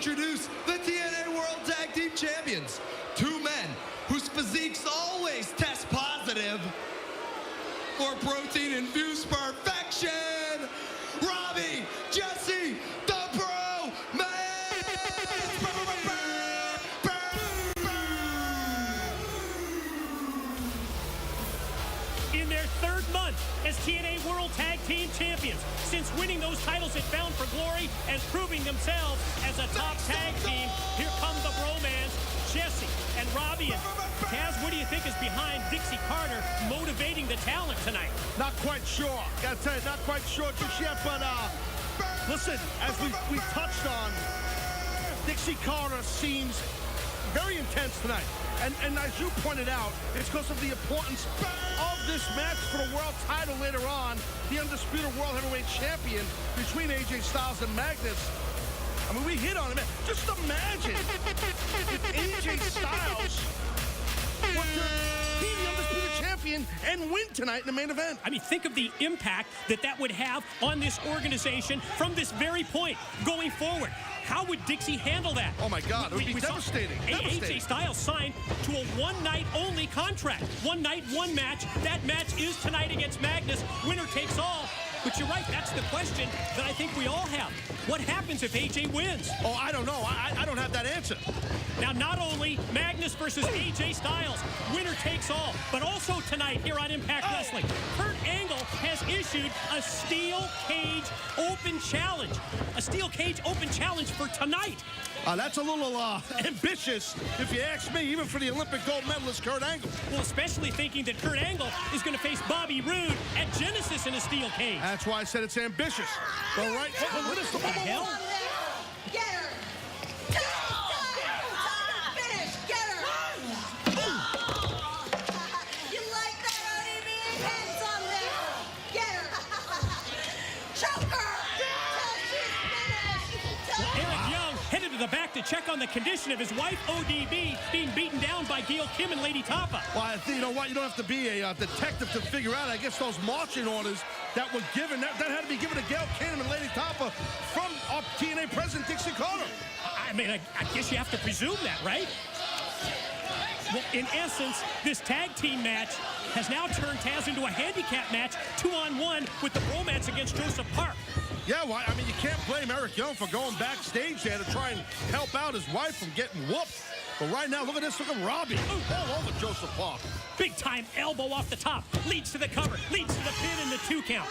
introduce the TNA World Tag Team Champions. Two men whose physiques always test positive for protein-infused perfection. Robbie, Jesse, the Bro Man. In their third month as TNA World Tag Team Champions, since winning those titles at Bound for Glory and proving themselves as a top tag team, here come the Bromans, Jesse and Robbie. And Taz, what do you think is behind Dixie Carter motivating the talent tonight? Not quite sure. Gotta tell you, not quite sure just yet, but listen, as we touched on, Dixie Carter seems very intense tonight. And as you pointed out, it's because of the importance of this match for the world title later on, the undisputed world heavyweight champion between AJ Styles and Magnus. I mean, we hit on it, man. Just imagine if AJ Styles were to be the undisputed champion and win tonight in the main event. I mean, think of the impact that would have on this organization from this very point going forward. How would Dixie handle that? Oh, my God. It would be devastating. AJ Styles signed to a one-night-only contract. One night, one match. That match is tonight against Magnus. Winner takes all. But you're right, that's the question that I think we all have. What happens if AJ wins? Oh, I don't know. I don't have that answer. Now, not only Magnus versus AJ Styles, winner takes all, but also tonight here on Impact Wrestling, Kurt Angle has issued a steel cage open challenge. A steel cage open challenge for tonight. That's a little ambitious, if you ask me, even for the Olympic gold medalist Kurt Angle. Well, especially thinking that Kurt Angle is going to face Bobby Roode at Genesis in a steel cage. That's why I said it's ambitious. All right, what the hell? Get her! Finish! Get her! You like that, ODB? Hands on there! Get her! Choke her! Eric Young headed to the back to check on the condition of his wife, ODB, being beaten down by Gail Kim and Lady Tapa. Well, I think, you know what? You don't have to be a detective to figure out. I guess those marching orders that were given, that had to be given to Gail Kim and Lady Tapa from our TNA president, Dixie Carter. I mean, I guess you have to presume that, right? Well, in essence, this tag team match has now turned Taz into a handicap match, 2-on-1 with the Bromance against Joseph Park. Yeah, well, I mean, you can't blame Eric Young for going backstage there to try and help out his wife from getting whooped. But right now, look at this. Look at Robbie. All over Joseph Park. Big-time elbow off the top. Leads to the cover. Leads to the pin and the 2 count.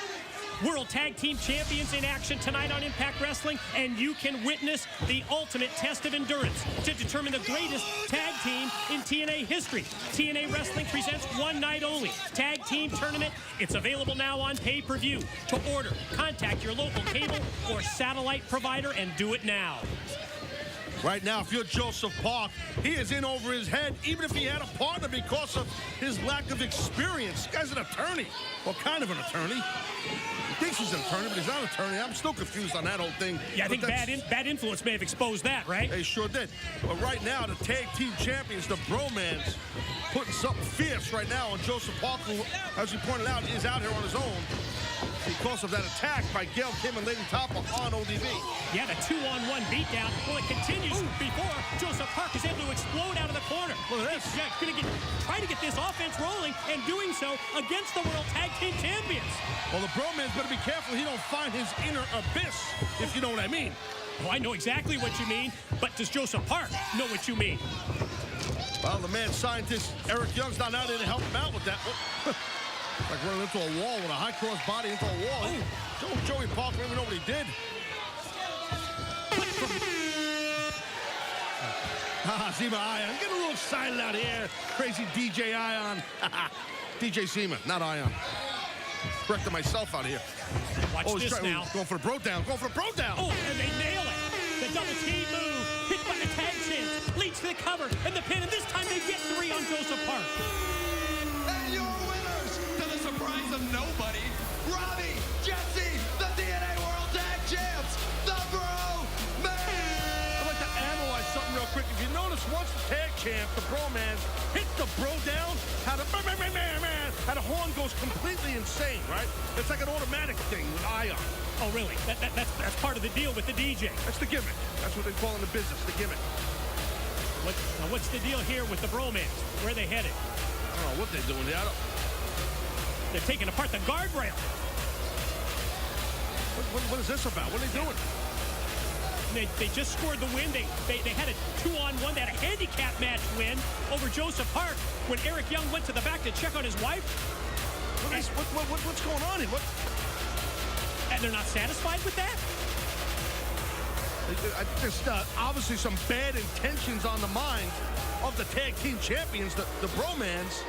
World Tag Team Champions in action tonight on Impact Wrestling, and you can witness the ultimate test of endurance to determine the greatest tag team in TNA history. TNA Wrestling presents one night only tag team tournament. It's available now on pay-per-view. To order, contact your local cable or satellite provider and do it now. Right now, if you're Joseph Park, he is in over his head, even if he had a partner because of his lack of experience. This guy's an attorney. Well, kind of an attorney. He thinks he's an attorney, but he's not an attorney. I'm still confused on that whole thing. Yeah, I think bad influence may have exposed that, right? They sure did. But right now, the tag team champions, the Bromans, putting something fierce right now on Joseph Park, who, as you pointed out, is out here on his own because of that attack by Gail Kim and Lady Tapa on ODB. Yeah, the 2-on-1 beatdown. Well, it continues before Joseph Park is able to explode out of the corner. Look at this. Yeah, going to try to get this offense rolling, and doing so against the World Tag Team Champions. Well, the Bromans better be careful he don't find his inner abyss, if you know what I mean. Oh, I know exactly what you mean, but does Joseph Park know what you mean? Well, the mad scientist, Eric Young's not out there to help him out with that. Like running into a wall with a high-cross body into a wall. Joey Park don't even know what he did. Zima Ion. Get a little excited out here. Crazy DJ Ion. DJ Zima, not Ion. Corrected myself out here. Watch this now. Going for the bro down. Going for the bro down. Oh, and they nail it. The double T move. Hit by the tag chance. Leads to the cover and the pin. And this time they get 3 on Joseph Park. And your winners, to the surprise of nobody, Robbie, Jesse, the TNA World Tag Champs, the Bro Man. I'd like to analyze something real quick. If you notice, once the tag champ, the Bromans, hit the bro down, how the horn goes completely insane, right? It's like an automatic thing with Ion. Oh, really? That's part of the deal with the DJ. That's the gimmick. That's what they call in the business, the gimmick. Now, what's the deal here with the bromance? Where are they headed? I don't know what they're doing there. They're taking apart the guardrail. What is this about? What are they doing? They just scored the win. They had a 2-on-1. They had a handicap match win over Joseph Park when Eric Young went to the back to check on his wife. What's going on here? And they're not satisfied with that? There's obviously some bad intentions on the mind of the tag team champions, the bromans.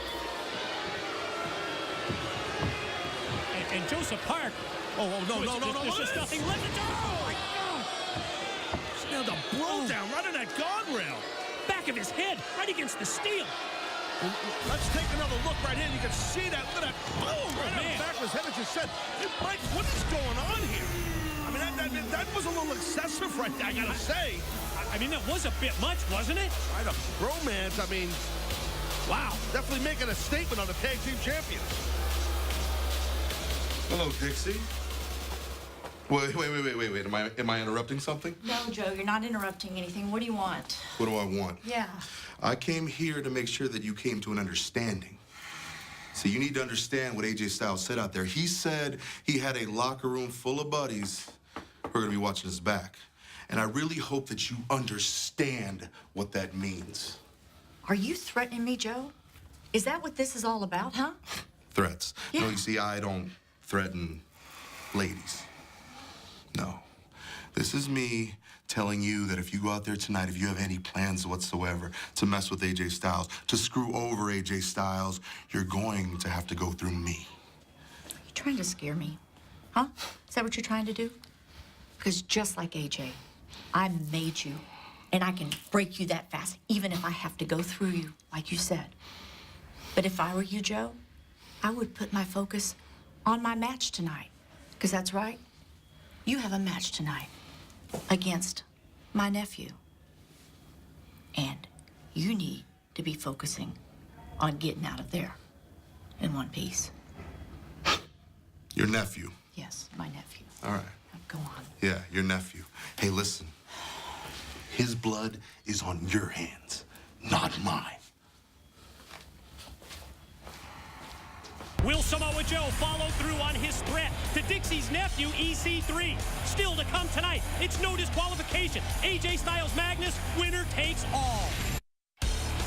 And Joseph Park. No. There's just nothing left to do. Nailed the bro down right on that guardrail. Back of his head, right against the steel. Let's take another look right here. You can see that. Look at that. Boom! Right on the back of his head, as you said. Hey, Mike, what is going on here? I mean, that was a little excessive right there, I gotta say. I mean, that was a bit much, wasn't it? Right, a bromance, I mean, wow. Definitely making a statement on the tag team champions. Hello, Dixie. Wait. Am I interrupting something? No, Joe, you're not interrupting anything. What do you want? What do I want? Yeah. I came here to make sure that you came to an understanding. So you need to understand what AJ Styles said out there. He said he had a locker room full of buddies who are going to be watching his back. And I really hope that you understand what that means. Are you threatening me, Joe? Is that what this is all about, huh? Threats. Yeah. No, you see, I don't threaten ladies. No. This is me telling you that if you go out there tonight, if you have any plans whatsoever to mess with AJ Styles, to screw over AJ Styles, you're going to have to go through me. Are you trying to scare me? Huh? Is that what you're trying to do? Because just like AJ, I made you, and I can break you that fast, even if I have to go through you, like you said. But if I were you, Joe, I would put my focus on my match tonight. Because that's right. You have a match tonight against my nephew. And you need to be focusing on getting out of there in one piece. Your nephew. Yes, my nephew. All right. Now, go on. Yeah, your nephew. Hey, listen. His blood is on your hands, not mine. Will Samoa Joe follow through on his threat to Dixie's nephew, EC3? Still to come tonight, it's no disqualification. AJ Styles Magnus, winner takes all.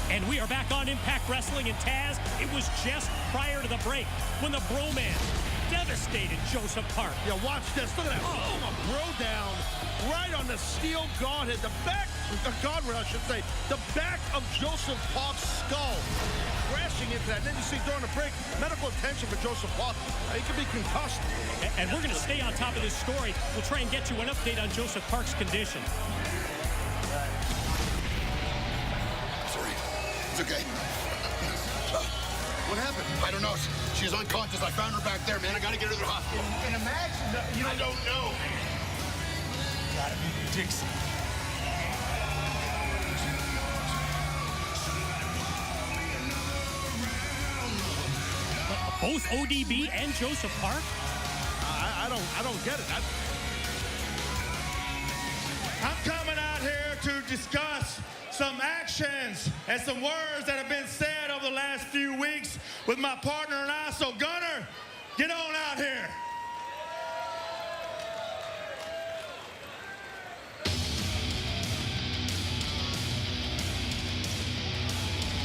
And we are back on Impact Wrestling, and Taz, it was just prior to the break when the bromance devastated Joseph Park. Yeah, watch this. Look at that. Oh, a bro down right on the steel guardhead. The back, guardrail, I should say. The back of Joseph Park's skull crashing into that. And then you see during the break, medical attention for Joseph Park. He could be concussed. And we're going to stay on top of this story. We'll try and get you an update on Joseph Park's condition. Sorry. It's okay. What happened? I don't know. She's unconscious. I found her back there, man. I gotta get her to the hospital. And imagine, I don't know. Gotta be Dixie. Both ODB and Joseph Park? I don't get it. I'm coming out here to discuss some actions and some words that have been said over the last few weeks with my partner and I. So, Gunner, get on out here.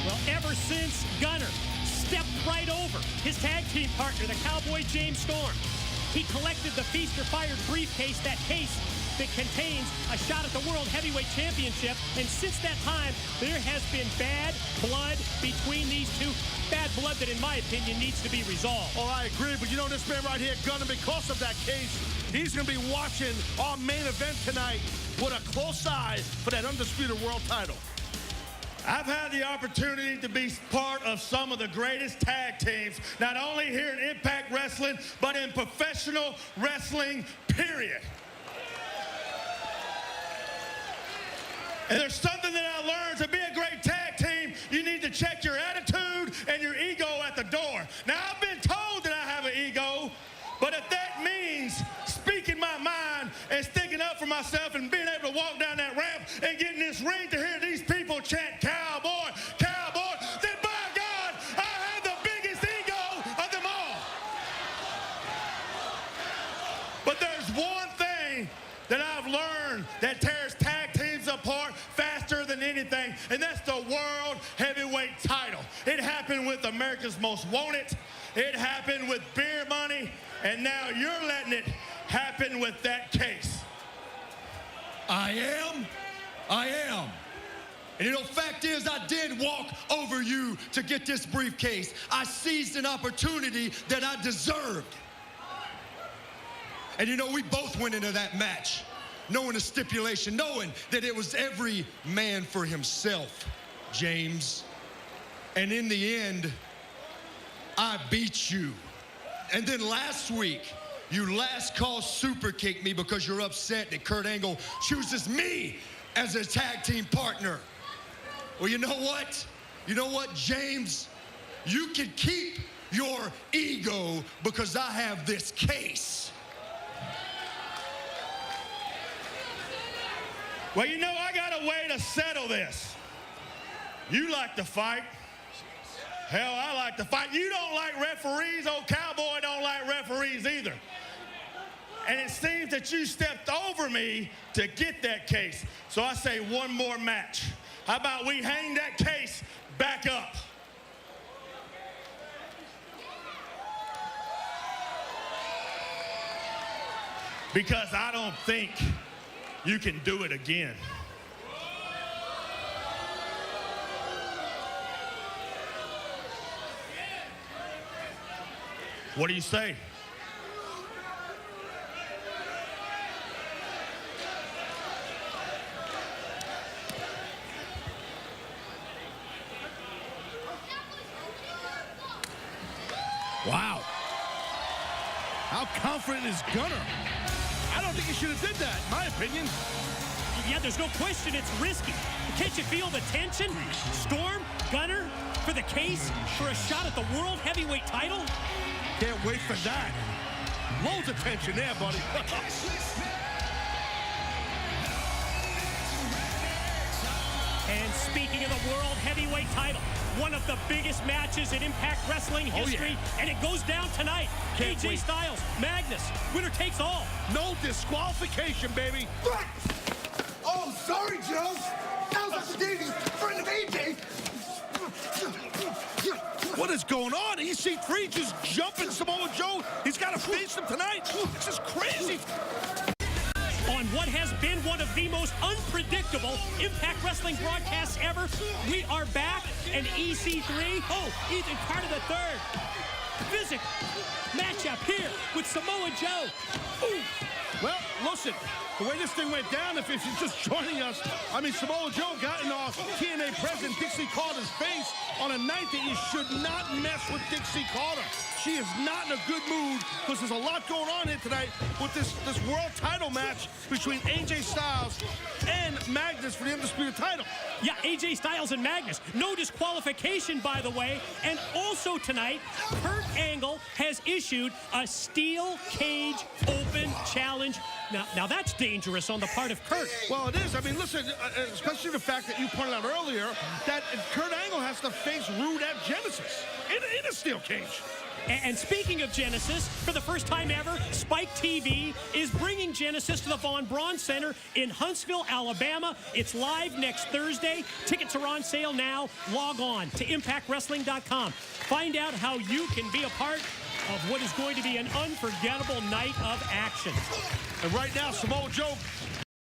Well, ever since Gunner stepped right over his tag team partner, the Cowboy James Storm, he collected the Feast or Fired briefcase, that case that contains a shot at the World Heavyweight Championship. And since that time, there has been bad blood between these two. Bad blood that, in my opinion, needs to be resolved. Oh, I agree, but you know this man right here, Gunner, because of that case, he's going to be watching our main event tonight with a close eye for that undisputed world title. I've had the opportunity to be part of some of the greatest tag teams, not only here in Impact Wrestling, but in professional wrestling, period. And there's something that I learned: to be a great tag team, you need to check your attitude and your ego at the door. Now, I've been told that I have an ego, but if that means speaking my myself and being able to walk down that ramp and get in this ring to hear these people chant cowboy, cowboy, then by God, I have the biggest ego of them all. But there's one thing that I've learned that tears tag teams apart faster than anything, and that's the World Heavyweight title. It happened with America's Most Wanted. It happened with beer money, and now you're letting it happen with that case. I am. And you know, fact is, I did walk over you to get this briefcase. I seized an opportunity that I deserved. And you know, we both went into that match knowing the stipulation, knowing that it was every man for himself, James. And in the end, I beat you. And then last week, you last call super kicked me because you're upset that Kurt Angle chooses me as a tag team partner. Well, you know what? You know what, James? You can keep your ego because I have this case. Well, you know, I got a way to settle this. You like to fight. Hell, I like to fight. You don't like referees. Old Cowboy don't like referees either. And it seems that you stepped over me to get that case. So I say one more match. How about we hang that case back up? Because I don't think you can do it again. What do you say? Wow. How confident is Gunner? I don't think he should have did that, in my opinion. Yeah, there's no question it's risky. Can't you feel the tension? Storm, Gunner, for the case, for a shot at the World Heavyweight title? Can't wait for that. Loads of tension there, buddy. And speaking of the World Heavyweight title, one of the biggest matches in Impact Wrestling history, and it goes down tonight. Can't AJ wait. Styles, Magnus, winner takes all. No disqualification, baby. Oh, sorry, Joe. That was Dr. Davies, friend of AJ. What is going on? EC3 just jumping Samoa Joe. He's got to face him tonight. This is crazy. On what has been one of the most unpredictable Impact Wrestling broadcasts ever, we are back, and EC3, Ethan Carter III, physical matchup here with Samoa Joe. Ooh. Well, listen, the way this thing went down, if you're just joining us, I mean, Samoa Joe got in off TNA President Dixie Carter's face on a night that you should not mess with Dixie Carter. She is not in a good mood because there's a lot going on here tonight with this world title match between AJ Styles and Magnus for the Undisputed title. Yeah, AJ Styles and Magnus. No disqualification, by the way. And also tonight, Kurt Angle has issued a steel cage open challenge. Now that's dangerous on the part of Kurt. Well, it is. I mean, listen, especially the fact that you pointed out earlier that Kurt Angle has to face Rude at Genesis in a steel cage. And speaking of Genesis, for the first time ever, Spike TV is bringing Genesis to the Von Braun Center in Huntsville, Alabama. It's live next Thursday. Tickets are on sale now. Log on to ImpactWrestling.com. Find out how you can be a part of what is going to be an unforgettable night of action. And right now, Samoa Joe